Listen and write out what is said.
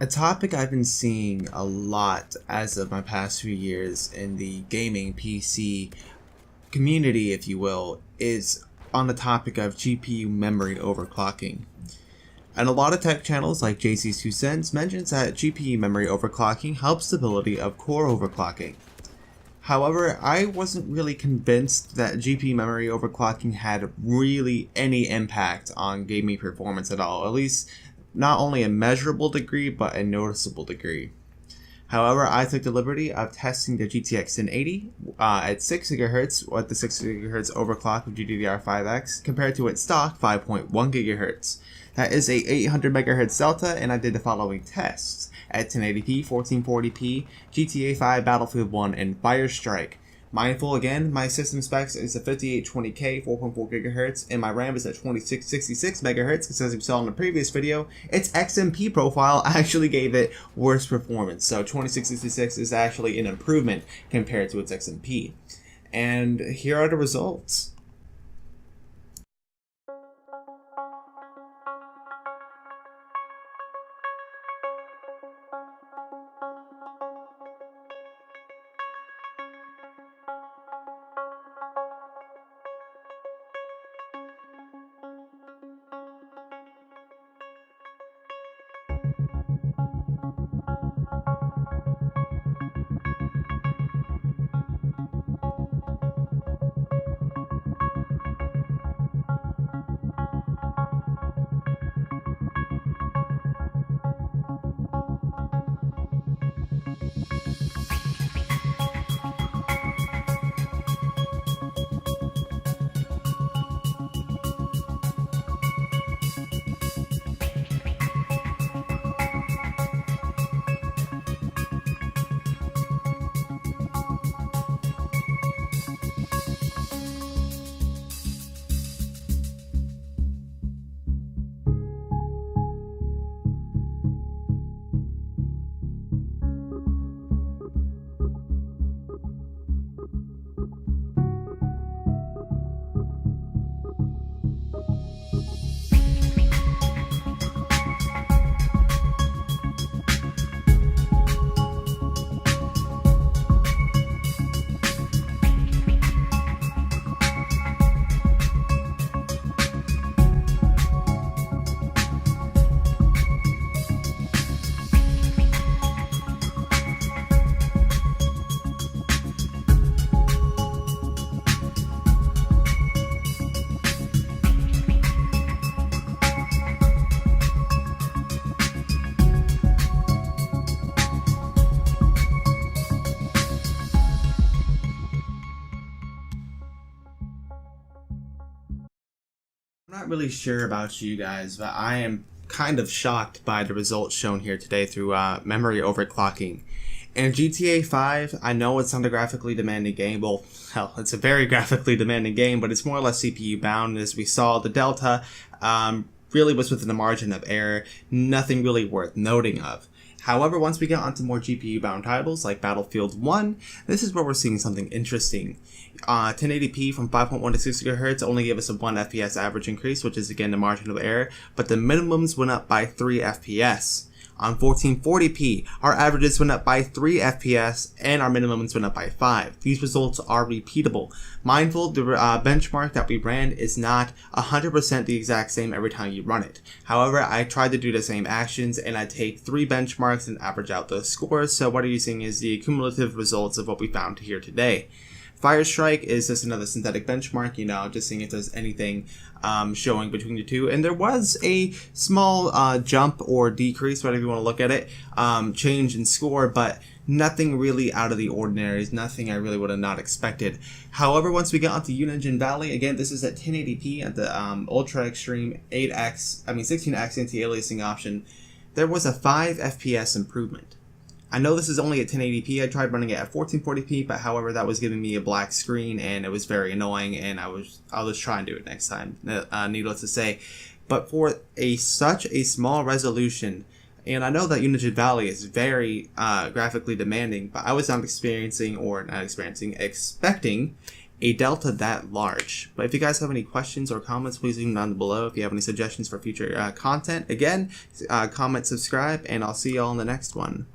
A topic I've been seeing a lot as of my past few years in the gaming PC community, if you will, is on the topic of GPU memory overclocking. And a lot of tech channels like JC's 2 Cents mentions that GPU memory overclocking helps stability of core overclocking. However, I wasn't really convinced that GPU memory overclocking had really any impact on gaming performance at all, at least not only a measurable degree, but a noticeable degree. However, I took the liberty of testing the GTX 1080 at 6 GHz with the 6 GHz overclock of GDDR5X compared to its stock 5.1 GHz. That is a 800 MHz delta, and I did the following tests at 1080p, 1440p, GTA 5, Battlefield 1, and Firestrike. Mindful again, my system specs is a 5820K 4.4 GHz, and my RAM is at 2666 MHz, because as we saw in the previous video, its XMP profile actually gave it worse performance. So 2666 is actually an improvement compared to its XMP. And here are the results. I'm not really sure about you guys, but I am kind of shocked by the results shown here today through memory overclocking. In GTA 5, I know it's not a graphically demanding game. Well, hell, it's a very graphically demanding game, but it's more or less CPU bound. As we saw, the delta really was within the margin of error. Nothing really worth noting of. However, once we get onto more GPU-bound titles like Battlefield 1, this is where we're seeing something interesting. 1080p from 5.1 to 6 GHz only gave us a 1 FPS average increase, which is again the margin of error, but the minimums went up by 3 FPS. On 1440p, our averages went up by 3 FPS and our minimums went up by 5. These results are repeatable. Mindful, the benchmark that we ran is not 100% the exact same every time you run it. However, I tried to do the same actions and I take 3 benchmarks and average out the scores, so what you're seeing is the cumulative results of what we found here today. Firestrike is just another synthetic benchmark, just seeing if there's anything showing between the two. And there was a small jump or decrease, whatever you want to look at it, change in score, but nothing really out of the ordinary, nothing I really would have not expected. However, once we get onto Unigine Valley, again, this is at 1080p at the Ultra Extreme 16x anti-aliasing option, there was a 5 FPS improvement. I know this is only at 1080p. I tried running it at 1440p, but however, that was giving me a black screen and it was very annoying, and I'll just try and do it next time, needless to say. But for such a small resolution, and I know that Unigine Valley is very graphically demanding, but I was expecting a delta that large. But if you guys have any questions or comments, please leave them down below. If you have any suggestions for future content, again, comment, subscribe, and I'll see you all in the next one.